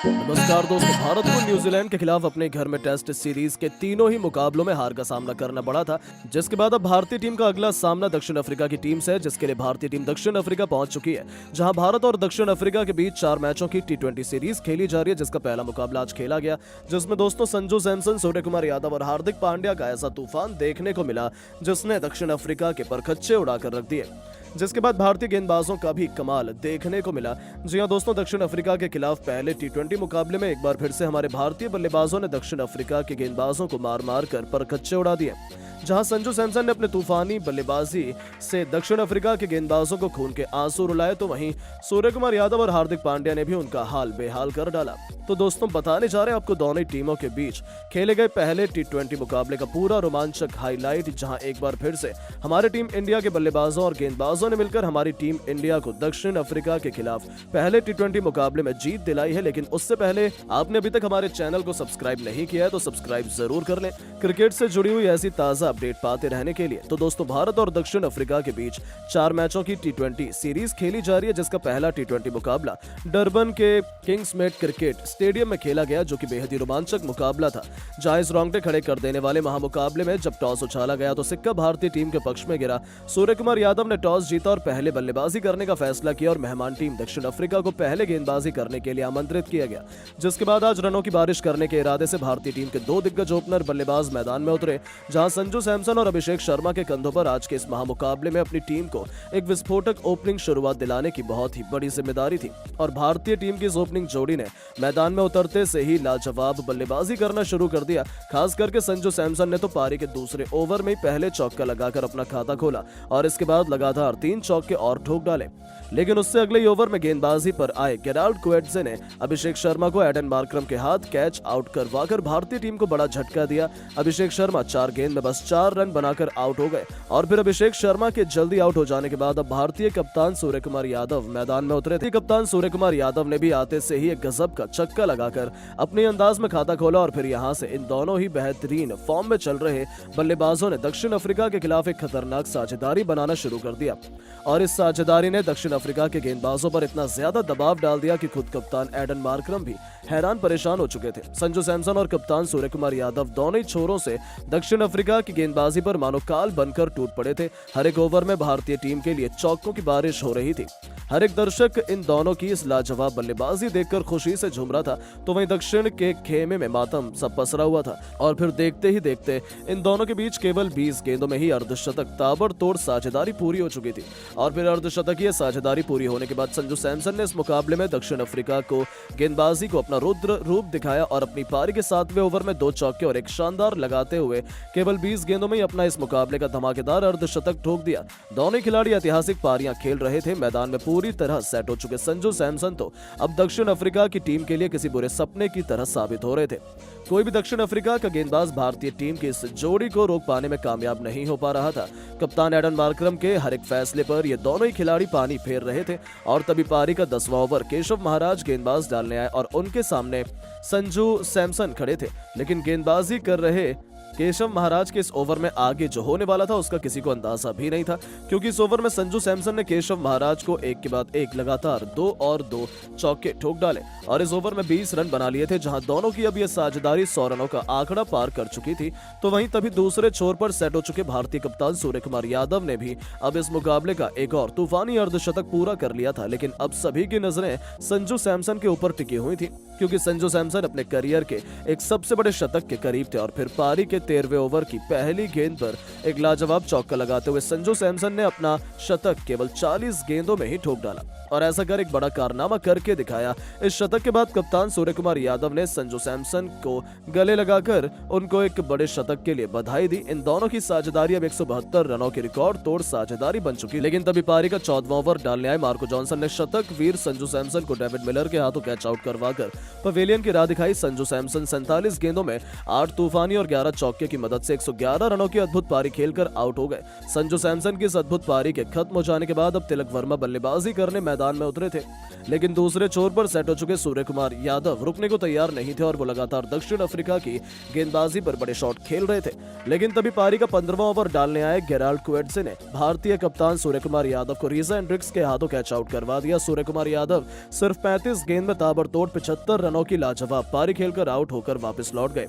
नमस्कार दोस्तों। भारत को न्यूजीलैंड के खिलाफ अपने घर में टेस्ट सीरीज के तीनों ही मुकाबलों में हार का सामना करना पड़ा था, जिसके बाद अब भारतीय टीम का अगला सामना दक्षिण अफ्रीका की टीम से है, जिसके लिए भारतीय टीम दक्षिण अफ्रीका पहुंच चुकी है, जहां भारत और दक्षिण अफ्रीका के बीच 4 मैचों की टी20 सीरीज खेली जा रही है, जिसका पहला मुकाबला आज खेला गया, जिसमें दोस्तों संजू सैमसन, सूर्य कुमार यादव और हार्दिक पांड्या का ऐसा तूफान देखने को मिला जिसने दक्षिण अफ्रीका के परखच्चे उड़ाकर रख दिए। जिसके बाद भारतीय गेंदबाजों का भी कमाल देखने को मिला। जी हां दोस्तों, दक्षिण अफ्रीका के खिलाफ पहले टी20 मुकाबले में एक बार फिर से हमारे भारतीय बल्लेबाजों ने दक्षिण अफ्रीका के गेंदबाजों को मार मार कर परखच्चे उड़ा दिए। जहां संजू सैमसन ने अपने तूफानी बल्लेबाजी से दक्षिण अफ्रीका के गेंदबाजों को खून के आंसू रुलाए, तो वहीं सूर्य कुमार यादव और हार्दिक पांड्या ने भी उनका हाल बेहाल कर डाला। तो दोस्तों, बताने जा रहे हैं आपको दोनों टीमों के बीच खेले गए पहले टी20 मुकाबले का पूरा रोमांचक हाईलाइट, जहां एक बार फिर से हमारे टीम इंडिया के बल्लेबाजों और गेंदबाजों ने मिलकर हमारी टीम इंडिया को दक्षिण अफ्रीका के खिलाफ पहले टी20 मुकाबले में जीत दिलाई है। लेकिन उससे पहले आपने अभी तक हमारे चैनल को सब्सक्राइब नहीं किया है तो सब्सक्राइब जरूर कर लें, क्रिकेट से जुड़ी हुई ऐसी ताजा अपडेट पाते रहने के लिए। तो दोस्तों, भारत और दक्षिण अफ्रीका के बीच 4 मैचों की टी20 सीरीज खेली जा रही है, जिसका पहला टी20 मुकाबला डरबन के किंग्समेड क्रिकेट स्टेडियम में खेला गया, जो कि बेहद ही रोमांचक मुकाबला था, जहां इस रोंगटे खड़े कर देने वाले महामुकाबले में जब टॉस उछाला गया तो सिक्का भारतीय टीम के पक्ष में गिरा। सूर्य कुमार यादव ने टॉस जीता और पहले बल्लेबाजी करने का फैसला किया और मेहमान टीम दक्षिण अफ्रीका को पहले गेंदबाजी करने के लिए आमंत्रित किया गया, जिसके बाद आज रनों की बारिश करने के इरादे से भारतीय टीम के 2 दिग्गज ओपनर बल्लेबाज मैदान में उतरे, जहां संजू सैमसन और अभिषेक शर्मा के कंधों पर आज के इस महामुकाबले में अपनी टीम को एक विस्फोटक ओपनिंग शुरुआत दिलाने की बहुत ही बड़ी जिम्मेदारी थी। और भारतीय टीम की इस ओपनिंग जोड़ी ने मैदान में उतरते से ही लाजवाब बल्लेबाजी करना शुरू कर दिया। खास करके संजू सैमसन ने तो पारी के दूसरे ओवर में ही पहले चौका लगाकर अपना खाता खोला और इसके बाद लगातार 3 चौके और ठोक डाले। लेकिन उससे अगले ही ओवर में गेंदबाजी पर आए गेराल्ड क्वेट्जे ने अभिषेक शर्मा को एडन मार्करम के हाथ कैच आउट करवाकर भारतीय टीम को बड़ा झटका दिया। अभिषेक शर्मा 4 गेंद में बस 4 रन बनाकर आउट हो गए और फिर अभिषेक शर्मा के जल्दी आउट हो जाने के बाद अब भारतीय कप्तान सूर्य कुमार यादव मैदान में उतरे थे। कप्तान सूर्य कुमार यादव ने भी आते से ही एक गजब का छक्का लगाकर अपने अंदाज में खाता खोला और फिर यहां से इन दोनों ही बेहतरीन फॉर्म में चल रहे बल्लेबाजों ने दक्षिण अफ्रीका के खिलाफ एक खतरनाक साझेदारी बनाना शुरू कर दिया। और इस साझेदारी ने दक्षिण अफ्रीका के गेंदबाजों पर इतना ज्यादा दबाव डाल दिया कि खुद कप्तान एडन मार्करम भी हैरान परेशान हो चुके थे। संजू सैमसन और कप्तान सूर्य कुमार यादव दोनों ही छोरों से दक्षिण अफ्रीका की गेंदबाजी पर मानो काल बनकर टूट पड़े थे। हर एक ओवर में भारतीय टीम के लिए चौकों की बारिश हो रही थी। हर एक दर्शक इन दोनों की इस लाजवाब बल्लेबाजी देखकर खुशी से झूम रहा था, तो वहीं दक्षिण के खेमे में मातम सब पसरा हुआ था। और फिर देखते ही देखते इन दोनों के बीच केवल 20 गेंदों में ही अर्धशतक ताबड़तोड़ साझेदारी पूरी हो चुकी थी। और फिर अर्धशतकीय साझेदारी पूरी होने के बाद संजू सैमसन ने इस मुकाबले में दक्षिण अफ्रीका को गेंदबाजी को अपना रुद्र रूप दिखाया और अपनी पारी के 7वें ओवर में 2 चौके और एक शानदार लगाते हुए केवल 20 गेंदों में ही अपना इस मुकाबले का धमाकेदार अर्धशतक ठोक दिया। दोनों खिलाड़ी ऐतिहासिक पारियां खेल रहे थे। मैदान में पूरी तरह सेट हो चुके संजू सैमसन तो अब दक्षिण अफ्रीका की टीम के लिए किसी बुरे सपने की तरह साबित हो रहे थे। कोई भी दक्षिण अफ्रीका का गेंदबाज भारतीय टीम की इस जोड़ी को रोक पाने में कामयाब नहीं हो पा रहा था। कप्तान एडन मार्करम के हर एक फैसले पर ये दोनों ही खिलाड़ी पानी फेर रहे थे और तभी पारी का 10वां ओवर केशव महाराज गेंदबाज डालने आए और उनके सामने संजू सैमसन खड़े थे। लेकिन गेंदबाजी कर रहे केशव महाराज के इस ओवर में आगे जो होने वाला था उसका किसी को अंदाजा भी नहीं था, क्योंकि इस ओवर में संजू सैमसन ने केशव महाराज को एक के बाद एक लगातार 2 और 2 चौके ठोक डाले और इस ओवर में 20 रन बना लिए थे, जहां दोनों की अब यह साझेदारी 100 रनों का आंकड़ा पार कर चुकी थी। तो वहीं तभी दूसरे छोर पर सेट हो चुके भारतीय कप्तान सूर्य कुमार यादव ने भी अब इस मुकाबले का एक और तूफानी अर्धशतक पूरा कर लिया था। लेकिन अब सभी की नजरें संजू सैमसन के ऊपर टिकी हुई थी, क्योंकि संजू सैमसन अपने करियर के एक सबसे बड़े शतक के करीब थे। और फिर पारी के 13वें ओवर की पहली गेंद पर एक लाजवाब चौका लगाते हुए संजू सैमसन ने अपना शतक केवल 40 गेंदों में ही ठोक डाला और ऐसा कर एक बड़ा कारनामा करके दिखाया। इस शतक के बाद कप्तान सूर्य कुमार यादव ने संजू सैमसन को गले लगाकर उनको एक बड़े शतक के लिए बधाई दी। इन दोनों की साझेदारी अब 172 रनों की रिकॉर्ड तोड़ साझेदारी बन चुकी। लेकिन तभी पारी का 14वां ओवर डालने आए मार्को जॉनसन ने शतक वीर संजू सैमसन को डेविड मिलर के हाथों कैच आउट करवाकर पवेलियन की राह दिखाई। संजू सैमसन 47 गेंदों में 8 तूफानी और 11 चौके चौके की मदद से 111 रनों की अद्भुत पारी खेलकर आउट हो गए। संजू सैमसन की इस अद्भुत पारी के खत्म हो जाने के बाद अब तिलक वर्मा बल्लेबाजी करने मैदान में उतरे थे, लेकिन दूसरे छोर पर सेट हो चुके सूर्य कुमार यादव रुकने को तैयार नहीं थे और वो लगातार दक्षिण अफ्रीका की गेंदबाजी पर बड़े शॉट खेल रहे थे। लेकिन तभी पारी का 15वां ओवर डालने आए गेराल्ड क्वेड्से ने भारतीय कप्तान सूर्य कुमार यादव को रीजा हेंड्रिक्स के हाथों कैच आउट करवा दिया। सूर्य कुमार यादव सिर्फ 35 गेंद में ताबड़तोड़ 75 रनों की लाजवाब पारी खेलकर आउट होकर वापस लौट गए।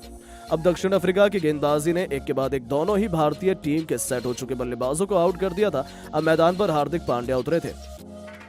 अब दक्षिण अफ्रीका की गेंदबाजी ने एक के बाद एक दोनों ही भारतीय टीम के सेट हो चुके बल्लेबाजों को आउट कर दिया था। अब मैदान पर हार्दिक पांड्या उतरे थे।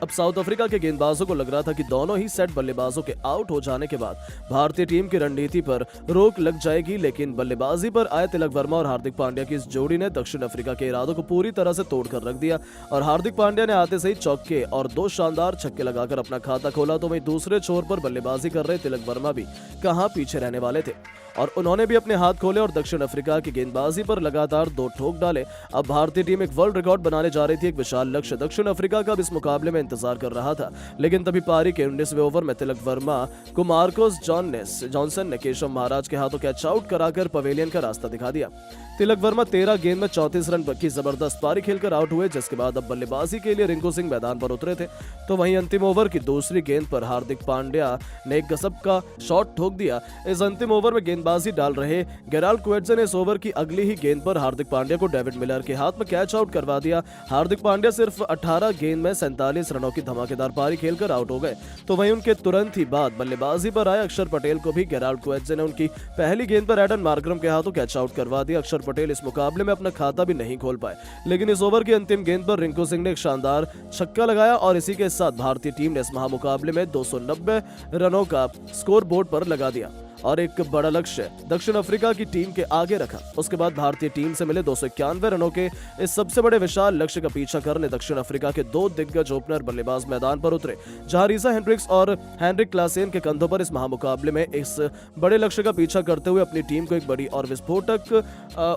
अब साउथ अफ्रीका के गेंदबाजों को लग रहा था कि दोनों ही सेट बल्लेबाजों के आउट हो जाने के बाद भारतीय टीम की रणनीति पर रोक लग जाएगी, लेकिन बल्लेबाजी पर आए तिलक वर्मा और हार्दिक पांड्या की इस जोड़ी ने दक्षिण अफ्रीका के इरादों को पूरी तरह से तोड़कर रख दिया और हार्दिक पांड्या ने आते से ही चौके और 2 शानदार छक्के लगाकर अपना खाता खोला। तो वहीं दूसरे छोर पर बल्लेबाजी कर रहे तिलक वर्मा भी कहां पीछे रहने वाले थे और उन्होंने भी अपने हाथ खोले और दक्षिण अफ्रीका की गेंदबाजी पर लगातार 2 ठोक डाले। अब भारतीय टीम एक वर्ल्ड रिकॉर्ड बनाने जा रही थी। एक विशाल लक्ष्य दक्षिण अफ्रीका का इस मुकाबले में इंतजार कर रहा था, लेकिन तभी पारी के 19वें ओवर में तिलक वर्मा को मार्कोस जॉनसन ने केशव महाराज के हाथों कैच आउट कराकर पवेलियन का रास्ता दिखा दिया। तिलक वर्मा 13 गेंद में 34 रन की जबरदस्त पारी खेलकर आउट हुए, जिसके बाद अब बल्लेबाजी के लिए रिंकू सिंह मैदान पर उतरे थे। तो वहीं अंतिम ओवर की दूसरी गेंद पर हार्दिक पांड्या ने एक गजब का शॉट ठोक दिया। इस अंतिम ओवर में गेंदबाजी डाल रहे गेराल्ड क्वेड्से ने इस ओवर की अगली ही गेंद पर हार्दिक पांड्या को डेविड मिलर के हाथ में कैच आउट करवा दिया। हार्दिक पांड्या सिर्फ 18 गेंद में 47 रनों की धमाकेदार पारी खेलकर आउट हो गए। तो वहीं उनके तुरंत ही बाद बल्लेबाजी पर आए अक्षर पटेल को भी गेराल्ड क्वेड्से ने उनकी पहली गेंद पर एडन मार्करम के हाथों कैच आउट करवा दिया। अक्षर पटेल इस मुकाबले में अपना खाता भी नहीं खोल पाए, लेकिन इस ओवर की अंतिम गेंद पर रिंकू सिंह ने एक शानदार छक्का लगाया और इसी के साथ भारतीय टीम ने इस महामुकाबले में 290 रनों का स्कोर बोर्ड पर लगा दिया और एक बड़ा लक्ष्य दक्षिण अफ्रीका की टीम के आगे रखा। उसके बाद भारतीय टीम से मिले 291 रनों के इस सबसे बड़े विशाल लक्ष्य का पीछा करने दक्षिण अफ्रीका के 2 दिग्गज ओपनर बल्लेबाज मैदान पर उतरे, जहां रीजा हेंड्रिक्स और हेनरिक क्लासेन के कंधों पर इस महामुकाबले में इस बड़े लक्ष्य का पीछा करते हुए अपनी टीम को एक बड़ी और विस्फोटक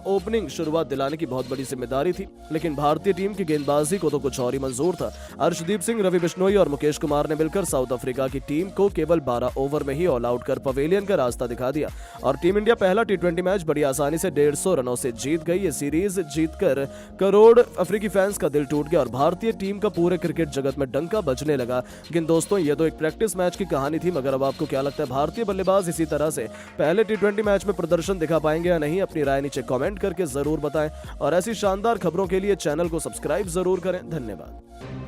ओपनिंग शुरुआत दिलाने की बहुत बड़ी जिम्मेदारी थी। लेकिन भारतीय टीम की गेंदबाजी को तो कुछ और ही मंजूर था। अर्शदीप सिंह, रवि बिश्नोई और मुकेश कुमार ने मिलकर साउथ अफ्रीका की टीम को केवल 12 ओवर में ही ऑल आउट कर पवेलियन का रास्ता दिखा दिया और टीम इंडिया पहला टी20 मैच बड़ी आसानी से 150 रनों से जीत गई। ये सीरीज जीतकर करोड़ अफ्रीकी फैंस का दिल टूट गया और भारतीय टीम का पूरे क्रिकेट जगत में डंका बजने लगा। लेकिन दोस्तों, ये तो एक प्रैक्टिस मैच की कहानी थी, मगर अब आपको क्या लगता है भारतीय बल्लेबाज इसी तरह से पहले टी20 मैच में प्रदर्शन दिखा पाएंगे या नहीं? अपनी राय नीचे कमेंट करके जरूर बताएं और ऐसी शानदार खबरों के लिए चैनल को सब्सक्राइब जरूर करें। धन्यवाद।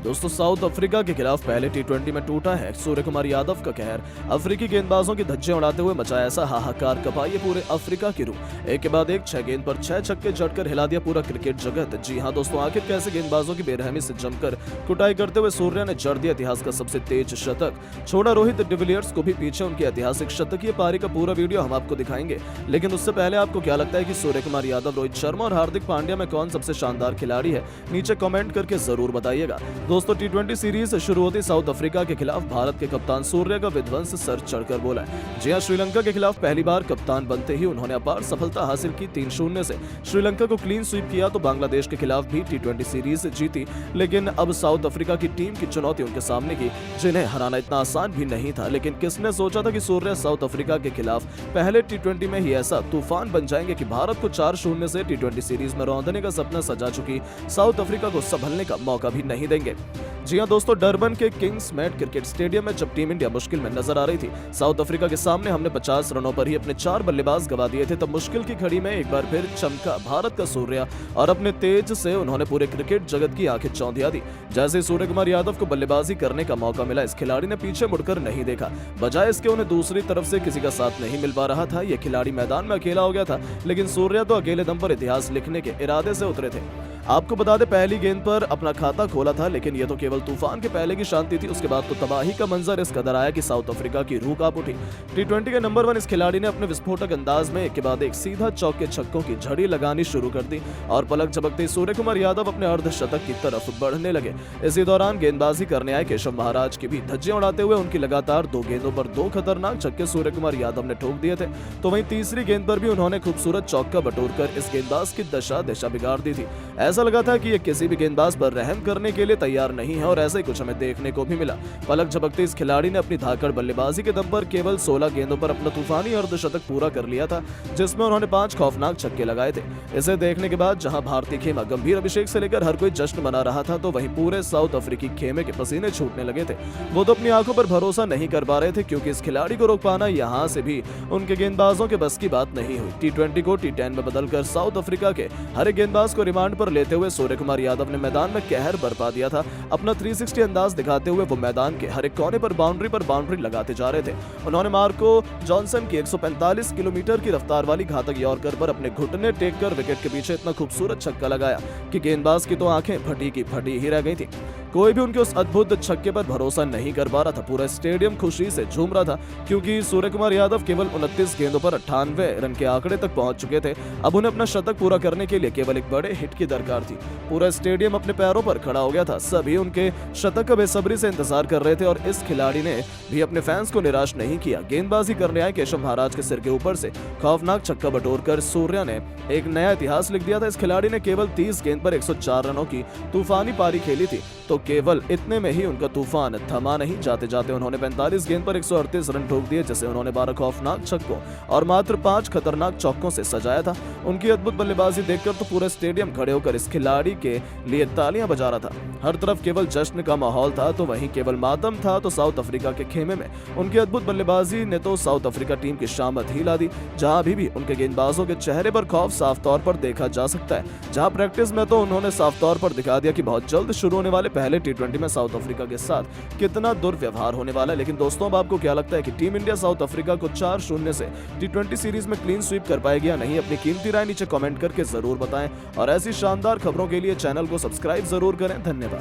दोस्तों, साउथ अफ्रीका के खिलाफ पहले टी20 में टूटा है सूर्य कुमार यादव का कहर। अफ्रीकी गेंदबाजों की धज्जियां उड़ाते हुए मचाया ऐसा हाहाकार कपाई पूरे अफ्रीका की रूह। एक के बाद एक 6 गेंद पर 6 छक्के जड़कर हिला दिया पूरा क्रिकेट जगत। जी हां दोस्तों, आखिर कैसे गेंदबाजों की बेरहमी से जमकर कुटाई करते हुए सूर्य ने जड़ दिया इतिहास का सबसे तेज शतक। छोड़ा रोहित डिविलियर्स को भी पीछे उनकी ऐतिहासिक शतकीय पारी का पूरा वीडियो हम आपको दिखाएंगे। लेकिन उससे पहले आपको क्या लगता है कि सूर्य कुमार यादव, रोहित शर्मा और हार्दिक पांड्या में कौन सबसे शानदार खिलाड़ी है? नीचे कमेंट करके जरूर बताइएगा। दोस्तों, टी20 सीरीज शुरू होती साउथ अफ्रीका के खिलाफ भारत के कप्तान सूर्य का विध्वंस सर चढ़कर बोला है। जी हां, श्रीलंका के खिलाफ पहली बार कप्तान बनते ही उन्होंने अपार सफलता हासिल की। 3-0 से श्रीलंका को क्लीन स्वीप किया तो बांग्लादेश के खिलाफ भी टी20 सीरीज जीती। लेकिन अब साउथ अफ्रीका की टीम की चुनौती उनके सामने की, जिन्हें हराना इतना आसान भी नहीं था। लेकिन किसने सोचा था कि सूर्य साउथ अफ्रीका के खिलाफ पहले टी20 में ही ऐसा तूफान बन जाएंगे कि भारत को 4-0 से टी20 सीरीज में रौंदने का सपना सजा चुकी साउथ अफ्रीका को संभलने का मौका भी नहीं देंगे। जी हां दोस्तों, डरबन के किंग्स मेट क्रिकेट स्टेडियम में जब टीम इंडिया मुश्किल में नजर आ रही थी, साउथ अफ्रीका के सामने हमने 50 रनों पर ही अपने 4 बल्लेबाज गवा दिए थे, तब मुश्किल की घड़ी में एक बार फिर चमका भारत का सूर्य और अपने तेज से उन्होंने पूरे क्रिकेट जगत की आंखें चौंधिया दी। जैसे सूर्य कुमार यादव को बल्लेबाजी करने का मौका मिला, इस खिलाड़ी ने पीछे मुड़कर नहीं देखा। बजाय इसके उन्हें दूसरी तरफ से किसी का साथ नहीं मिल पा रहा था। यह खिलाड़ी मैदान में अकेला हो गया था, लेकिन सूर्य तो अकेले दम पर इतिहास लिखने के इरादे से उतरे थे। आपको बता दें, पहली गेंद पर अपना खाता खोला था, लेकिन यह तो केवल तूफान के पहले की शांति थी। उसके बाद तो तबाही का मंजर इस कदर आया कि साउथ अफ्रीका की रूह कांप उठी। टी20 के नंबर 1 इस खिलाड़ी ने अपने विस्फोटक अंदाज में एक के बाद एक सीधा चौके छक्कों की झड़ी लगानी शुरू कर दी और पलक झपकते सूर्य कुमार यादव अपने अर्धशतक की तरफ बढ़ने लगे। इसी दौरान गेंदबाजी करने आए केशव महाराज की भी धज्जियां उड़ाते हुए उनकी लगातार 2 गेंदों पर 2 खतरनाक छक्के सूर्य कुमार यादव ने ठोक दिए थे। तो वहीं तीसरी गेंद पर भी उन्होंने खूबसूरत चौका बटोरकर इस गेंदबाज की दिशा बिगाड़ दी थी। ऐसा लगा था कि ये किसी भी गेंदबाज पर रहम करने के लिए तैयार नहीं है और ऐसा ही कुछ हमें देखने को भी मिला। पलक झपकते इस खिलाड़ी ने अपनी धाकड़ बल्लेबाजी के दम पर केवल 16 गेंदों पर अपना तूफानी अर्धशतक पूरा कर लिया था, जिसमें उन्होंने 5 खौफनाक छक्के लगाए थे। इसे देखने के बाद जहां भारतीय खेमा गंभीर अभिषेक से लेकर हर कोई जश्न मना रहा था, तो वहीं पूरे साउथ अफ्रीकी खेमे के पसीने छूटने लगे थे। वो तो अपनी आंखों पर भरोसा नहीं कर पा रहे थे, क्योंकि इस खिलाड़ी को रोक पाना यहां से भी उनके गेंदबाजों के बस की बात नहीं हुई। T20 को T10 में बदलकर साउथ अफ्रीका के हर एक गेंदबाज को रिमांड पर लेते हुए सूर्य कुमार यादव ने मैदान में कहर बरपा दिया था। अपना 360 अंदाज दिखाते हुए वो मैदान के हर एक कोने पर बाउंड्री लगाते जा रहे थे। उन्होंने मार्को जॉनसन की 145 किलोमीटर की रफ्तार वाली घातक यॉर्कर पर अपने घुटने टेक कर विकेट के पीछे इतना खूबसूरत छक्का लगाया कि गेंदबाज की तो आंखें फटी की फटी ही रह गई थी। कोई भी उनके उस अद्भुत छक्के पर भरोसा नहीं कर पा रहा था। पूरा स्टेडियम खुशी से झूम रहा था, क्योंकि सूर्य कुमार यादव केवल 29 गेंदों पर 98 रन के आंकड़े तक पहुंच चुके थे। अब उन्हें अपना शतक पूरा करने के लिए केवल एक बड़े हिट की दरकार थी। पूरा स्टेडियम अपने पैरों पर खड़ा हो गया था। सभी उनके शतक का बेसब्री से इंतजार कर रहे थे और इस खिलाड़ी ने भी अपने फैंस को निराश नहीं किया। गेंदबाजी करने आए केशव महाराज के सिर के ऊपर से खौफनाक छक्का बटोरकर सूर्या ने एक नया इतिहास लिख दिया था। इस खिलाड़ी ने केवल 30 गेंद पर 104 रनों की तूफानी पारी खेली थी, तो केवल इतने में ही उनका तूफान थमा नहीं। जाते जाते उन्होंने 45 गेंद पर 138 रन ठोक दिए, जिसे उन्होंने 12 खौफनाक छक्कों और मात्र 5 खतरनाक चौकों से सजाया था। उनकी अद्भुत बल्लेबाजी देखकर तो पूरा स्टेडियम खड़े होकर इस खिलाड़ी के लिए तालियां बजा रहा था। हर तरफ केवल जश्न का माहौल था, तो वहीं केवल मातम था। तो साउथ अफ्रीका के खेमे में उनकी अद्भुत बल्लेबाजी ने तो साउथ अफ्रीका टीम की शामत ही ला दी। जहां अभी भी उनके गेंदबाजों के चेहरे पर खौफ साफ तौर पर देखा जा सकता है। जहां प्रैक्टिस में तो उन्होंने साफ तौर पर दिखा दिया कि बहुत जल्द शुरू होने वाले पहले T20 में साउथ अफ्रीका के साथ कितना दुर्व्यवहार होने वाला है। लेकिन दोस्तों, अब आपको क्या लगता है कि टीम इंडिया साउथ अफ्रीका को 4-0 से T20 सीरीज में क्लीन स्वीप कर पाएगी या नहीं? अपनी कीमती राय नीचे कमेंट करके जरूर बताएं और ऐसी शानदार खबरों के लिए चैनल को सब्सक्राइब जरूर करें। धन्यवाद।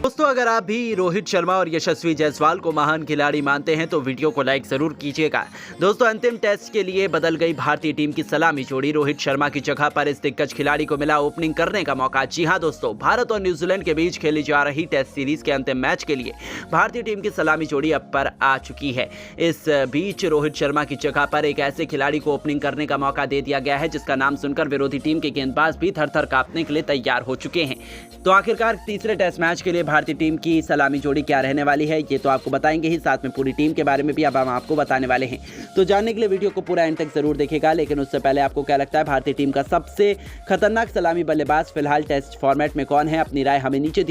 दोस्तों, अगर आप भी रोहित शर्मा और यशस्वी जायसवाल को महान खिलाड़ी मानते हैं तो वीडियो को लाइक जरूर कीजिएगा। दोस्तों, अंतिम टेस्ट के लिए बदल गई भारतीय टीम की सलामी जोड़ी। रोहित शर्मा की जगह पर इस दिग्गज खिलाड़ी को मिला ओपनिंग करने का मौका। जी हां दोस्तों, भारत और न्यूजीलैंड के बीच खेली जा रही टेस्ट सीरीज के अंतिम मैच के लिए भारतीय टीम की सलामी जोड़ी अब पर आ चुकी है। इस बीच रोहित शर्मा की जगह पर एक ऐसे खिलाड़ी को ओपनिंग करने का मौका दे दिया गया है जिसका नाम सुनकर विरोधी टीम के गेंदबाज भी थर-थर कांपने के लिए तैयार हो चुके हैं। तो आखिरकार तीसरे टेस्ट मैच के लिए भारतीय टीम की सलामी जोड़ी क्या रहने वाली है, ये तो आपको बताएंगे ही। साथ में पूरी टीम के बारे में भी अब हम आपको बताने वाले हैं। तो जानने के लिए वीडियो को पूरा एंड तक जरूर देखेगा। लेकिन उससे पहले आपको क्या लगता है भारतीय टीम का सबसे खतरनाक सलामी बल्लेबाज फिलहाल टेस्ट फॉर्मेट में कौन है? अपनी राय हमें नीचे